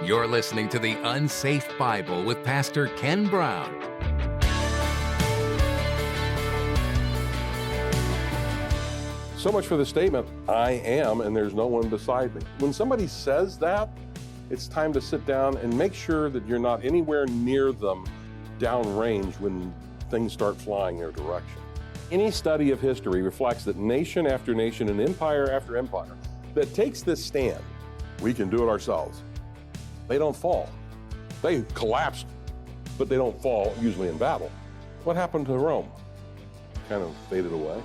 You're listening to the UnSafe Bible with Pastor Ken Brown. So much for the statement, I am and there's no one beside me. When somebody says that, it's time to sit down and make sure that you're not anywhere near them downrange when things start flying their direction. Any study of history reflects that nation after nation and empire after empire that takes this stand, we can do it ourselves. They don't fall. They collapse, but they don't fall, usually in battle. What happened to Rome? Kind of faded away.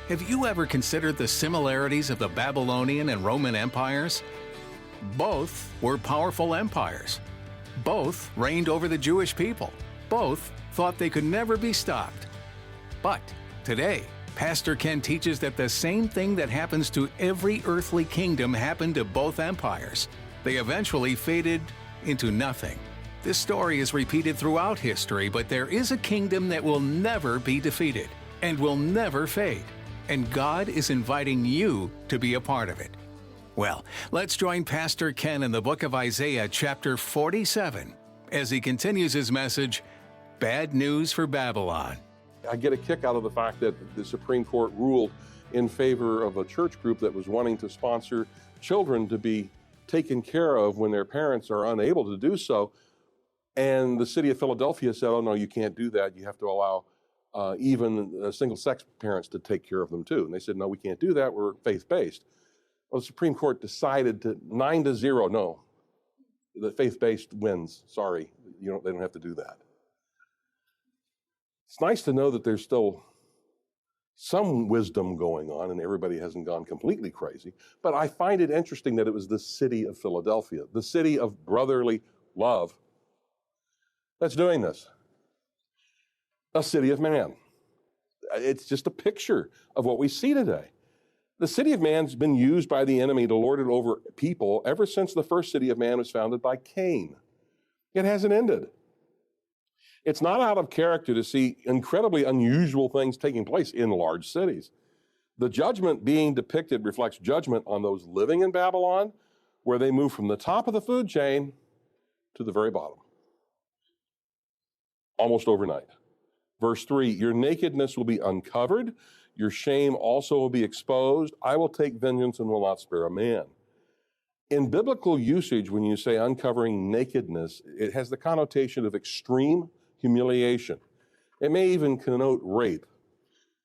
Have you ever considered the similarities of the Babylonian and Roman empires? Both were powerful empires. Both reigned over the Jewish people. Both thought they could never be stopped. But today, Pastor Ken teaches that the same thing that happens to every earthly kingdom happened to both empires. They eventually faded into nothing. This story is repeated throughout history, but there is a kingdom that will never be defeated and will never fade. And God is inviting you to be a part of it. Well, let's join Pastor Ken in the book of Isaiah, chapter 47, as he continues his message, Bad News for Babylon. I get a kick out of the fact that the Supreme Court ruled in favor of a church group that was wanting to sponsor children to be taken care of when their parents are unable to do so. And the city of Philadelphia said, oh no, you can't do that. You have to allow even single-sex parents to take care of them too. And they said, no, we can't do that. We're faith-based. Well, the Supreme Court decided to 9-0, no, the faith-based wins. Sorry, they don't have to do that. It's nice to know that there's still some wisdom going on and everybody hasn't gone completely crazy. But I find it interesting that it was the city of Philadelphia, the city of brotherly love, that's doing this. A city of man. It's just a picture of what we see today. The city of man's been used by the enemy to lord it over people ever since the first city of man was founded by Cain. It hasn't ended. It's not out of character to see incredibly unusual things taking place in large cities. The judgment being depicted reflects judgment on those living in Babylon, where they move from the top of the food chain to the very bottom, almost overnight. Verse 3, your nakedness will be uncovered, your shame also will be exposed. I will take vengeance and will not spare a man. In biblical usage, when you say uncovering nakedness, it has the connotation of extreme humiliation. It may even connote rape.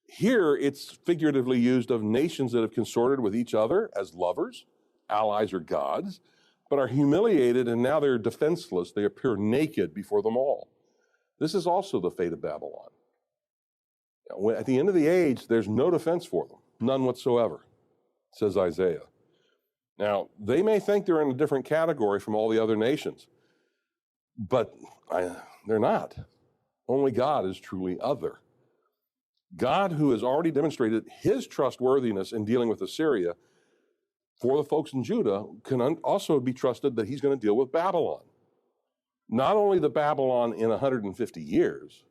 Here, it's figuratively used of nations that have consorted with each other as lovers, allies, or gods, but are humiliated and now they're defenseless. They appear naked before them all. This is also the fate of Babylon. At the end of the age, there's no defense for them, none whatsoever, says Isaiah. Now, they may think they're in a different category from all the other nations, but they're not. Only God is truly other. God, who has already demonstrated his trustworthiness in dealing with Assyria for the folks in Judah, can also be trusted that he's going to deal with Babylon. Not only the Babylon in 150 years,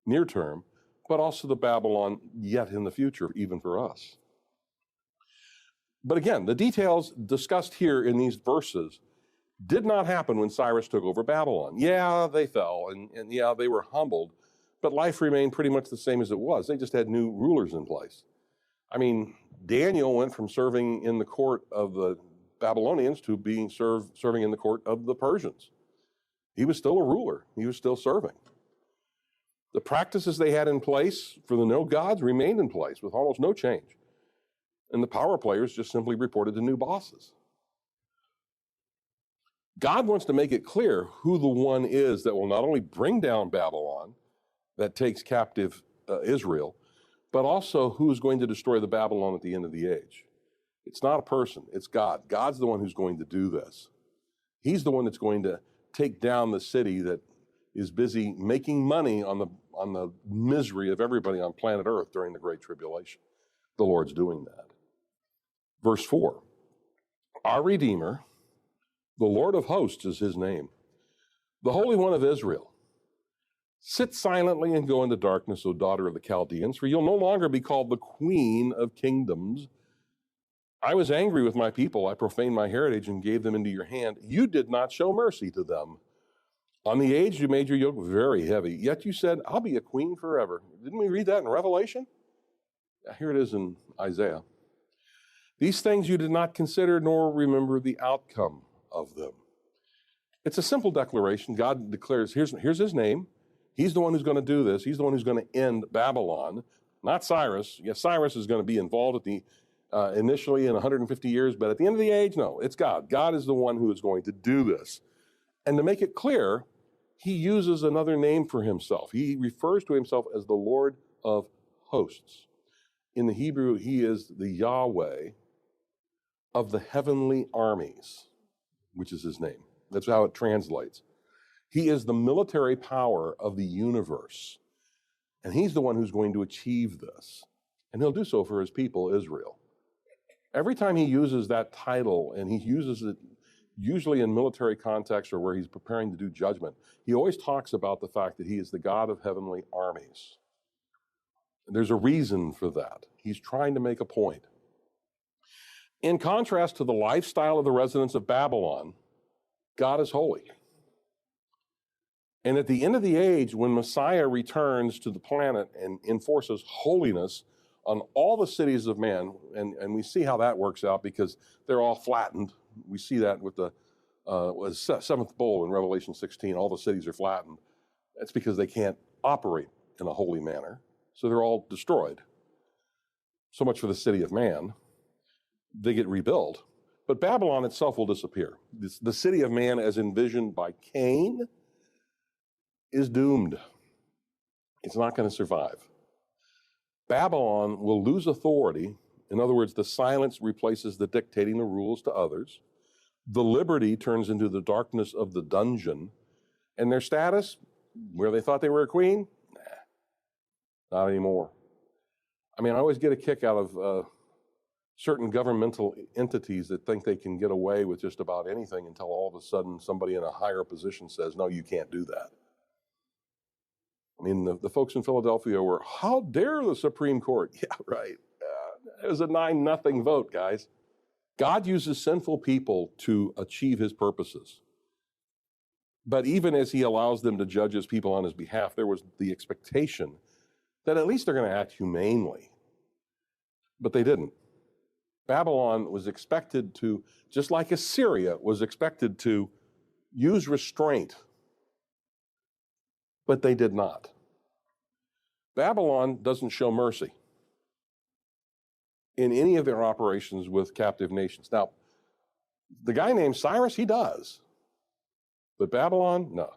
near term, but also the Babylon yet in the future, even for us. But again, the details discussed here in these verses did not happen when Cyrus took over Babylon. Yeah, they fell, and yeah, they were humbled, but life remained pretty much the same as it was. They just had new rulers in place. I mean, Daniel went from serving in the court of the Babylonians to being serving in the court of the Persians. He was still a ruler. He was still serving. The practices they had in place for the no gods remained in place with almost no change. And the power players just simply reported to new bosses. God wants to make it clear who the one is that will not only bring down Babylon, that takes captive Israel, but also who is going to destroy the Babylon at the end of the age. It's not a person, it's God. God's the one who's going to do this. He's the one that's going to take down the city that is busy making money on the misery of everybody on planet Earth during the Great Tribulation. The Lord's doing that. Verse 4, our Redeemer, the Lord of hosts is his name, the Holy One of Israel. Sit silently and go into darkness, O daughter of the Chaldeans, for you'll no longer be called the queen of kingdoms. I was angry with my people. I profaned my heritage and gave them into your hand. You did not show mercy to them. On the aged you made your yoke very heavy, yet you said, I'll be a queen forever. Didn't we read that in Revelation? Here it is in Isaiah. These things you did not consider nor remember the outcome of them. It's a simple declaration. God declares, here's his name. He's the one who's going to do this. He's the one who's going to end Babylon, not Cyrus. Yes, Cyrus is going to be involved at the initially in 150 years, but at the end of the age, no, it's God. God is the one who is going to do this. And to make it clear, he uses another name for himself. He refers to himself as the Lord of hosts. In the Hebrew, he is the Yahweh of the heavenly armies, which is his name. That's how it translates. He is the military power of the universe. And he's the one who's going to achieve this. And he'll do so for his people, Israel. Every time he uses that title, and he uses it usually in military context or where he's preparing to do judgment, he always talks about the fact that he is the God of heavenly armies. And there's a reason for that. He's trying to make a point. In contrast to the lifestyle of the residents of Babylon, God is holy. And at the end of the age, when Messiah returns to the planet and enforces holiness on all the cities of man, and we see how that works out because they're all flattened. We see that with the seventh bowl in Revelation 16. All the cities are flattened. That's because they can't operate in a holy manner. So they're all destroyed. So much for the city of man. They get rebuilt. But Babylon itself will disappear. The city of man as envisioned by Cain is doomed. It's not going to survive. Babylon will lose authority. In other words, the silence replaces the dictating the rules to others. The liberty turns into the darkness of the dungeon. And their status, where they thought they were a queen, not anymore. I mean, I always get a kick out of certain governmental entities that think they can get away with just about anything until all of a sudden somebody in a higher position says, no, you can't do that. I mean, the folks in Philadelphia were, how dare the Supreme Court? Yeah, right. It was a 9-0 vote, guys. God uses sinful people to achieve his purposes. But even as he allows them to judge his people on his behalf, there was the expectation that at least they're going to act humanely. But they didn't. Babylon was expected to, just like Assyria was expected to, use restraint. But they did not. Babylon doesn't show mercy in any of their operations with captive nations. Now, the guy named Cyrus, he does. But Babylon, no.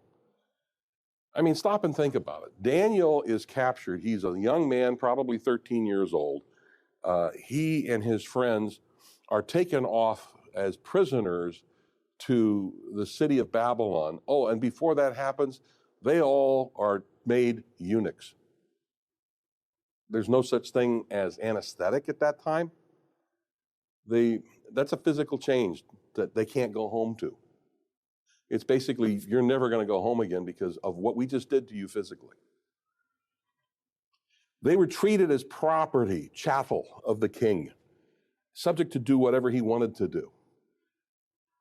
I mean, stop and think about it. Daniel is captured. He's a young man, probably 13 years old. He and his friends are taken off as prisoners to the city of Babylon. Oh, and before that happens, they all are made eunuchs. There's no such thing as anesthetic at that time. That's a physical change that they can't go home to. It's basically, you're never going to go home again because of what we just did to you physically. They were treated as property, chattel of the king, subject to do whatever he wanted to do.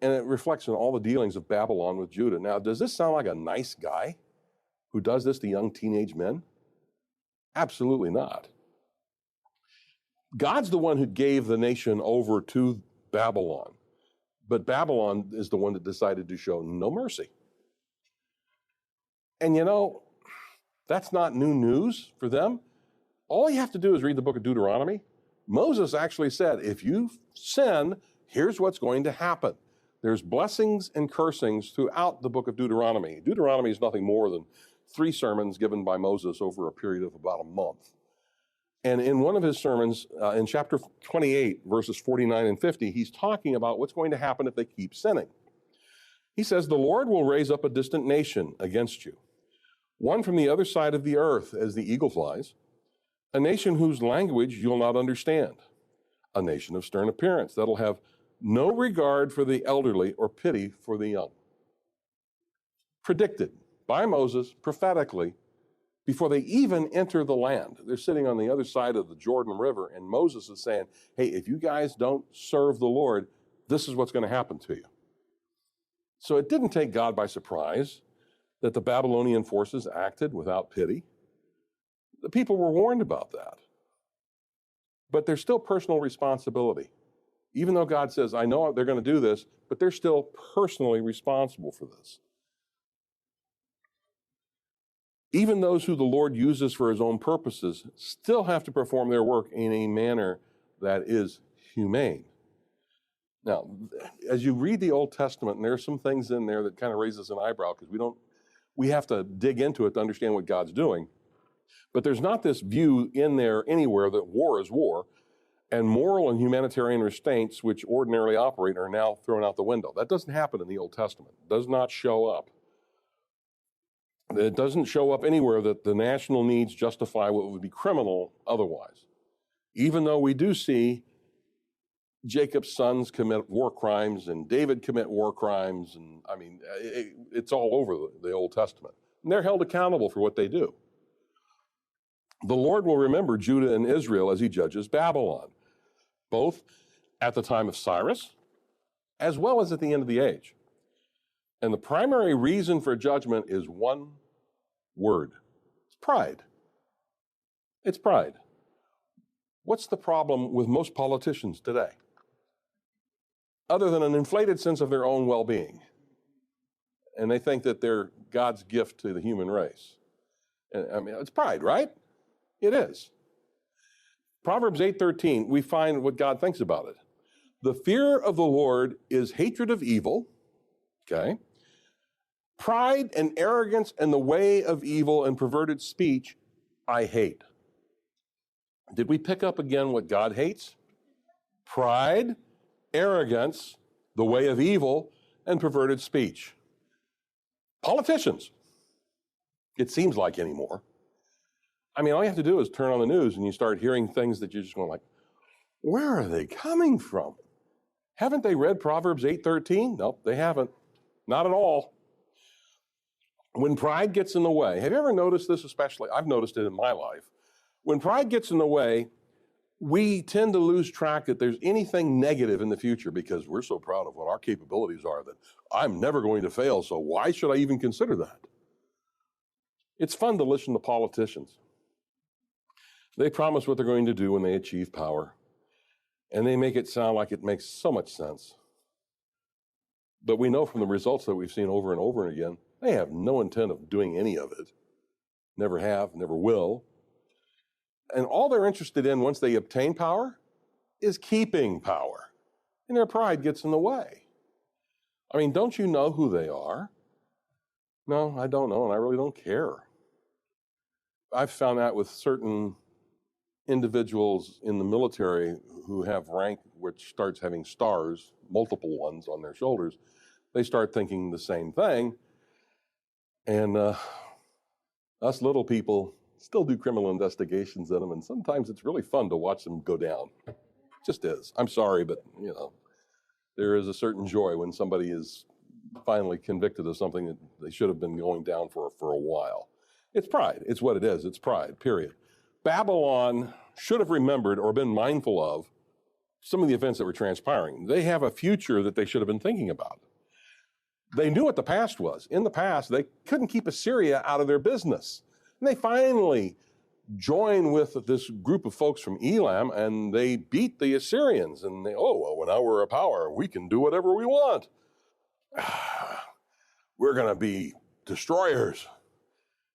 And it reflects on all the dealings of Babylon with Judah. Now, does this sound like a nice guy who does this to young teenage men? Absolutely not. God's the one who gave the nation over to Babylon. But Babylon is the one that decided to show no mercy. And you know, that's not new news for them. All you have to do is read the book of Deuteronomy. Moses actually said, if you sin, here's what's going to happen. There's blessings and cursings throughout the book of Deuteronomy. Deuteronomy is nothing more than 3 sermons given by Moses over a period of about a month. And in one of his sermons, in chapter 28, verses 49 and 50, he's talking about what's going to happen if they keep sinning. He says, the Lord will raise up a distant nation against you, one from the other side of the earth as the eagle flies, a nation whose language you'll not understand, a nation of stern appearance that'll have no regard for the elderly or pity for the young. Predicted by Moses prophetically before they even enter the land. They're sitting on the other side of the Jordan River, and Moses is saying, hey, if you guys don't serve the Lord, this is what's going to happen to you. So it didn't take God by surprise that the Babylonian forces acted without pity. The people were warned about that. But there's still personal responsibility. Even though God says, I know they're going to do this, but they're still personally responsible for this. Even those who the Lord uses for his own purposes still have to perform their work in a manner that is humane. Now, as you read the Old Testament, and there are some things in there that kind of raises an eyebrow because we have to dig into it to understand what God's doing. But there's not this view in there anywhere that war is war, and moral and humanitarian restraints which ordinarily operate are now thrown out the window. That doesn't happen in the Old Testament. It does not show up. It doesn't show up anywhere that the national needs justify what would be criminal otherwise. Even though we do see Jacob's sons commit war crimes and David commit war crimes, and I mean, it's all over the Old Testament. And they're held accountable for what they do. The Lord will remember Judah and Israel as he judges Babylon, both at the time of Cyrus as well as at the end of the age. And the primary reason for judgment is one word. It's pride. It's pride. What's the problem with most politicians today? Other than an inflated sense of their own well-being. And they think that they're God's gift to the human race. I mean, it's pride, right? It is. Proverbs 8:13, we find what God thinks about it. The fear of the Lord is hatred of evil, okay? Pride and arrogance and the way of evil and perverted speech, I hate. Did we pick up again what God hates? Pride, arrogance, the way of evil, and perverted speech. Politicians, it seems like anymore. I mean, all you have to do is turn on the news and you start hearing things that you're just going like, where are they coming from? Haven't they read Proverbs 8:13? Nope, they haven't. Not at all. When pride gets in the way, have you ever noticed this especially? I've noticed it in my life. When pride gets in the way, we tend to lose track that there's anything negative in the future because we're so proud of what our capabilities are that I'm never going to fail, so why should I even consider that? It's fun to listen to politicians. They promise what they're going to do when they achieve power, and they make it sound like it makes so much sense. But we know from the results that we've seen over and over again, they have no intent of doing any of it. Never have, never will. And all they're interested in once they obtain power is keeping power. And their pride gets in the way. I mean, don't you know who they are? No, I don't know, and I really don't care. I've found that with certain individuals in the military who have rank which starts having stars, multiple ones on their shoulders, they start thinking the same thing. And us little people still do criminal investigations in them, and sometimes it's really fun to watch them go down. It just is. I'm sorry, but there is a certain joy when somebody is finally convicted of something that they should have been going down for a while. It's pride. It's what it is. It's pride, period. Babylon should have remembered or been mindful of some of the events that were transpiring. They have a future that they should have been thinking about. They knew what the past was. In the past, they couldn't keep Assyria out of their business. And they finally joined with this group of folks from Elam, and they beat the Assyrians. And well, now we're a power. We can do whatever we want. We're going to be destroyers.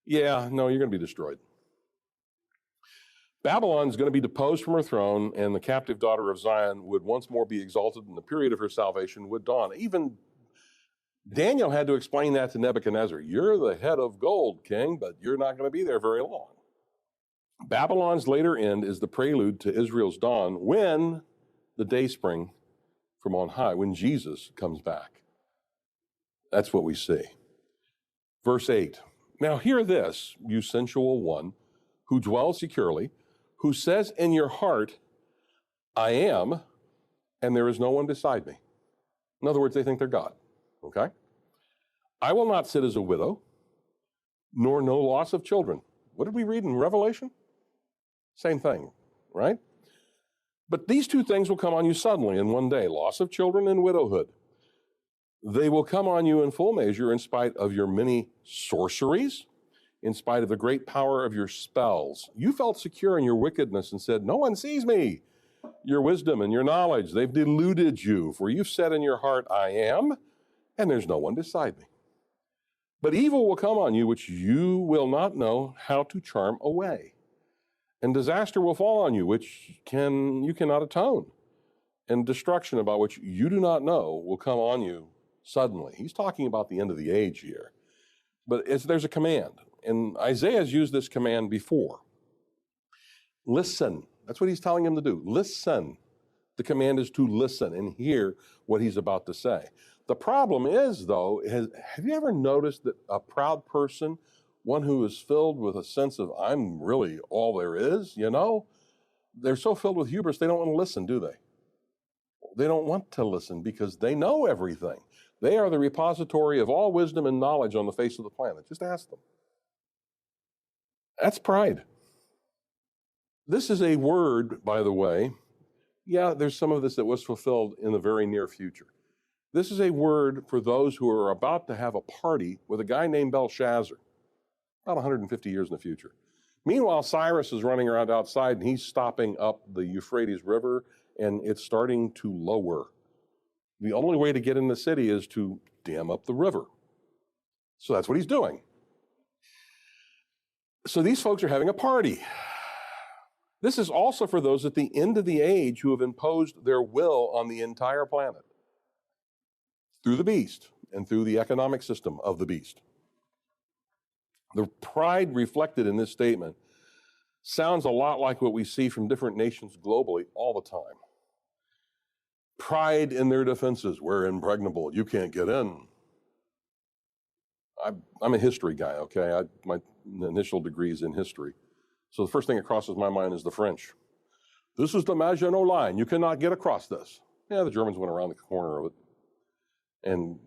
Yeah, no, you're going to be destroyed. Babylon's going to be deposed from her throne, and the captive daughter of Zion would once more be exalted, and the period of her salvation would dawn. Even Daniel had to explain that to Nebuchadnezzar. You're the head of gold, king, but you're not going to be there very long. Babylon's later end is the prelude to Israel's dawn when the dayspring from on high, when Jesus comes back. That's what we see. Verse 8. Now hear this, you sensual one, who dwells securely, who says in your heart, I am, and there is no one beside me. In other words, they think they're God. Okay? I will not sit as a widow, nor know loss of children. What did we read in Revelation? Same thing, right? But these two things will come on you suddenly in one day, loss of children and widowhood. They will come on you in full measure in spite of your many sorceries, in spite of the great power of your spells. You felt secure in your wickedness and said, no one sees me. Your wisdom and your knowledge, they've deluded you, for you've said in your heart, I am, and there's no one beside me. But evil will come on you, which you will not know how to charm away. And disaster will fall on you, which you cannot atone. And destruction about which you do not know will come on you suddenly. He's talking about the end of the age here. But there's a command. And Isaiah's used this command before. Listen. That's what he's telling him to do. Listen. The command is to listen and hear what he's about to say. The problem is, though, have you ever noticed that a proud person, one who is filled with a sense of, I'm really all there is, they're so filled with hubris, they don't want to listen, do they? They don't want to listen because they know everything. They are the repository of all wisdom and knowledge on the face of the planet. Just ask them. That's pride. This is a word, by the way. Yeah, there's some of this that was fulfilled in the very near future. This is a word for those who are about to have a party with a guy named Belshazzar, about 150 years in the future. Meanwhile, Cyrus is running around outside, and he's stopping up the Euphrates River, and it's starting to lower. The only way to get in the city is to dam up the river. So that's what he's doing. So these folks are having a party. This is also for those at the end of the age who have imposed their will on the entire planet through the beast and through the economic system of the beast. The pride reflected in this statement sounds a lot like what we see from different nations globally all the time. Pride in their defenses. We're impregnable. You can't get in. I'm a history guy, okay? My initial degree is in history. So the first thing that crosses my mind is the French. This is the Maginot Line. You cannot get across this. Yeah, the Germans went around the corner of it and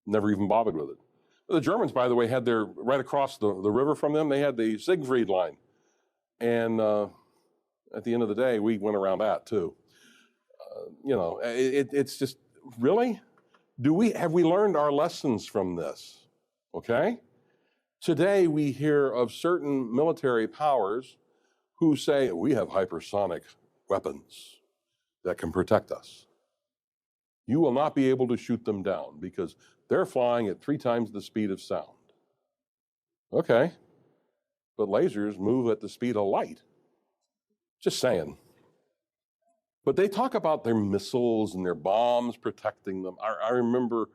never even bothered with it. The Germans, by the way, had right across the river from them, they had the Siegfried Line. And at the end of the day, we went around that too. It's just, really? Have we learned our lessons from this? Okay? Today, we hear of certain military powers who say, we have hypersonic weapons that can protect us. You will not be able to shoot them down because they're flying at 3 times the speed of sound. Okay, but lasers move at the speed of light. Just saying. But they talk about their missiles and their bombs protecting them. I remember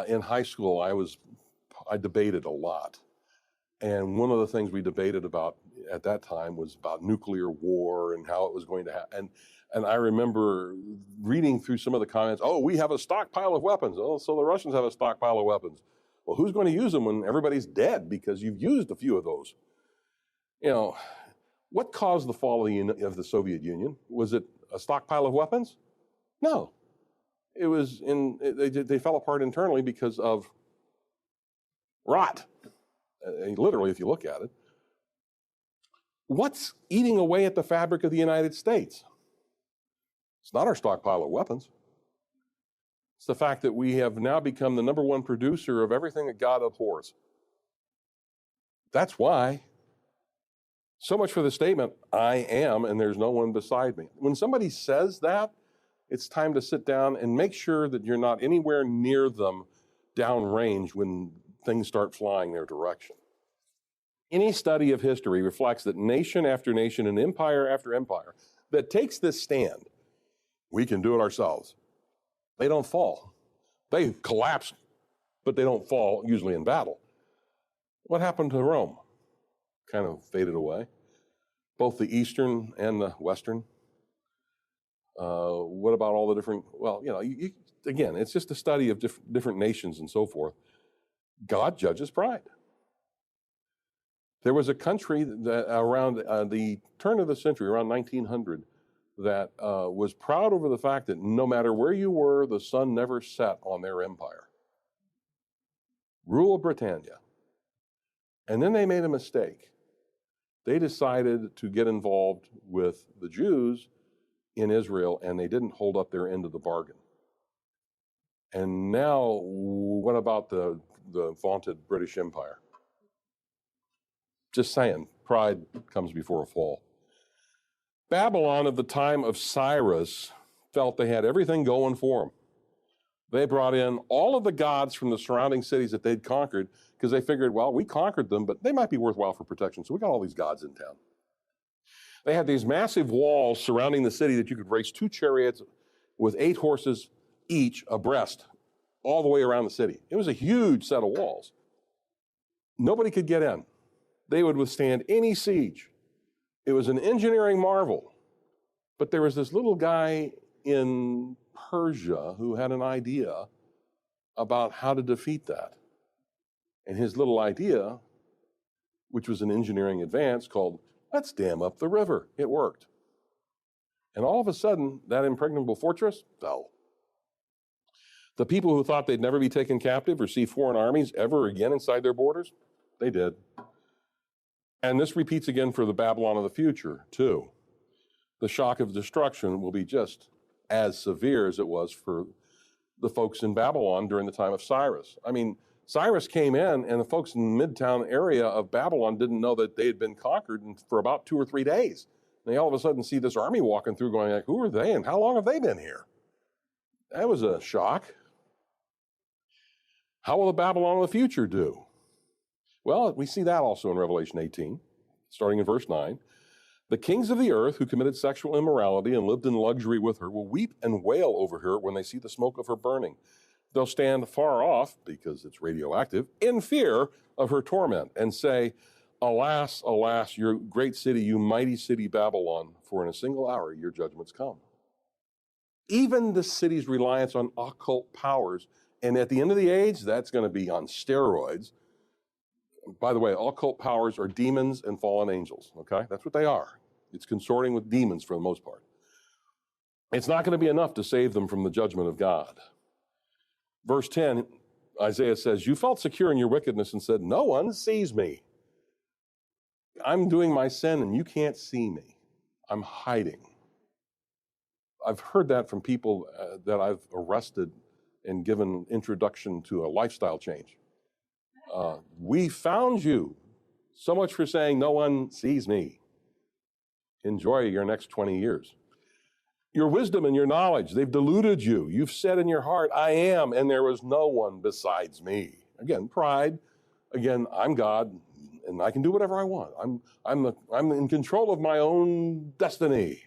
in high school, I debated a lot. And one of the things we debated about at that time was about nuclear war and how it was going to happen. And I remember reading through some of the comments, we have a stockpile of weapons. Oh, so the Russians have a stockpile of weapons. Well, who's going to use them when everybody's dead because you've used a few of those? What caused the fall of the Soviet Union? Was it a stockpile of weapons? No. It was they fell apart internally because of rot. Literally, if you look at it. What's eating away at the fabric of the United States? It's not our stockpile of weapons. It's the fact that we have now become the number one producer of everything that God abhors. That's why. So much for the statement, I am and there's no one beside me. When somebody says that, it's time to sit down and make sure that you're not anywhere near them downrange when things start flying their direction. Any study of history reflects that nation after nation and empire after empire that takes this stand, we can do it ourselves. They don't fall. They collapse, but they don't fall usually in battle. What happened to Rome? Kind of faded away. Both the Eastern and the Western. What about all the different, again, it's just a study of different nations and so forth. God judges pride. There was a country that around the turn of the century, around 1900, that was proud over the fact that no matter where you were, the sun never set on their empire. Rule of Britannia. And then they made a mistake. They decided to get involved with the Jews in Israel, and they didn't hold up their end of the bargain. And now, what about the vaunted British Empire? Just saying, pride comes before a fall. Babylon of the time of Cyrus felt they had everything going for them. They brought in all of the gods from the surrounding cities that they'd conquered because they figured, well, we conquered them, but they might be worthwhile for protection, so we got all these gods in town. They had these massive walls surrounding the city that you could race 2 chariots with 8 horses each abreast all the way around the city. It was a huge set of walls. Nobody could get in. They would withstand any siege. It was an engineering marvel. But there was this little guy in Persia who had an idea about how to defeat that. And his little idea, which was an engineering advance called, let's dam up the river. It worked. And all of a sudden, that impregnable fortress fell. The people who thought they'd never be taken captive or see foreign armies ever again inside their borders, they did. And this repeats again for the Babylon of the future, too. The shock of destruction will be just as severe as it was for the folks in Babylon during the time of Cyrus. I mean, Cyrus came in, and the folks in the midtown area of Babylon didn't know that they had been conquered for about 2 or 3 days. And they all of a sudden see this army walking through going like, who are they and how long have they been here? That was a shock. How will the Babylon of the future do? Well, we see that also in Revelation 18, starting in verse 9. The kings of the earth who committed sexual immorality and lived in luxury with her will weep and wail over her when they see the smoke of her burning. They'll stand far off, because it's radioactive, in fear of her torment and say, alas, alas, your great city, you mighty city Babylon, for in a single hour your judgments come. Even the city's reliance on occult powers, and at the end of the age, that's going to be on steroids. By the way, occult powers are demons and fallen angels, okay? That's what they are. It's consorting with demons for the most part. It's not going to be enough to save them from the judgment of God. Verse 10, Isaiah says, you felt secure in your wickedness and said, no one sees me. I'm doing my sin and you can't see me. I'm hiding. I've heard that from people that I've arrested and given introduction to a lifestyle change. We found you. So much for saying no one sees me. Enjoy your next 20 years. Your wisdom and your knowledge, they've deluded you. You've said in your heart, I am, and there was no one besides me. Again, pride. Again, I'm God, and I can do whatever I want. I'm in control of my own destiny.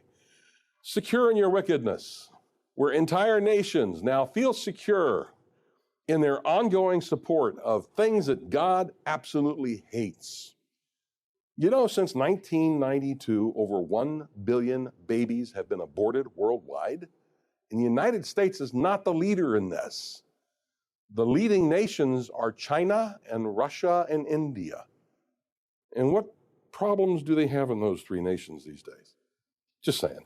Secure in your wickedness, where entire nations now feel secure in their ongoing support of things that God absolutely hates. You know, since 1992, over 1 billion babies have been aborted worldwide, and the United States is not the leader in this. The leading nations are China and Russia and India. And what problems do they have in those 3 nations these days? Just saying.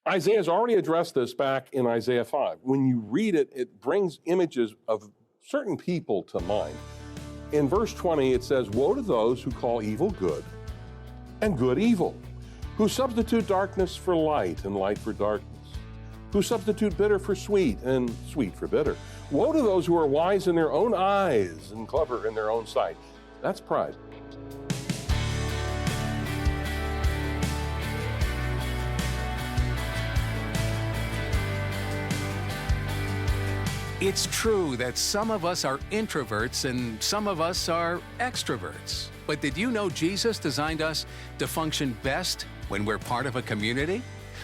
Isaiah's already addressed this back in Isaiah 5. When you read it, it brings images of certain people to mind. In verse 20, it says, woe to those who call evil good and good evil, who substitute darkness for light and light for darkness, who substitute bitter for sweet and sweet for bitter. Woe to those who are wise in their own eyes and clever in their own sight. That's pride. It's true that some of us are introverts and some of us are extroverts. But did you know Jesus designed us to function best when we're part of a community?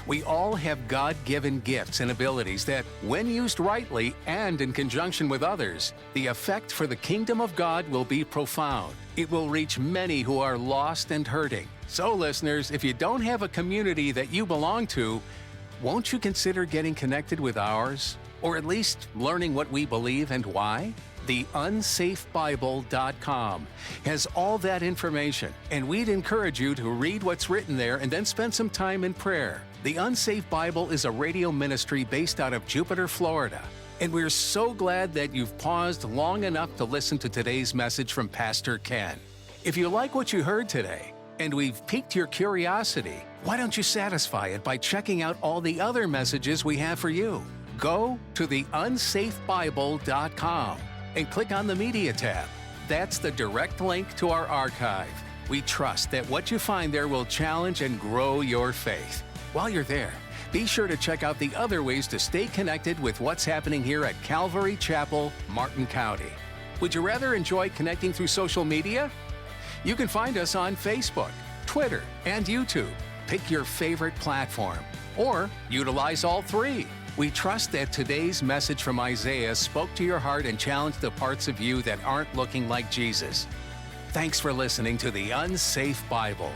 We all have God-given gifts and abilities that, when used rightly and in conjunction with others, the effect for the kingdom of God will be profound. It will reach many who are lost and hurting. So, listeners, if you don't have a community that you belong to, won't you consider getting connected with ours? Or at least learning what we believe and why? The UnsafeBible.com has all that information, and we'd encourage you to read what's written there and then spend some time in prayer. The Unsafe Bible is a radio ministry based out of Jupiter, Florida, and we're so glad that you've paused long enough to listen to today's message from Pastor Ken. If you like what you heard today, and we've piqued your curiosity, why don't you satisfy it by checking out all the other messages we have for you? Go to the unsafebible.com and click on the Media tab. That's the direct link to our archive. We trust that what you find there will challenge and grow your faith. While you're there, be sure to check out the other ways to stay connected with what's happening here at Calvary Chapel, Martin County. Would you rather enjoy connecting through social media? You can find us on Facebook, Twitter, and YouTube. Pick your favorite platform, or utilize all three. We trust that today's message from Isaiah spoke to your heart and challenged the parts of you that aren't looking like Jesus. Thanks for listening to the UnSafe Bible.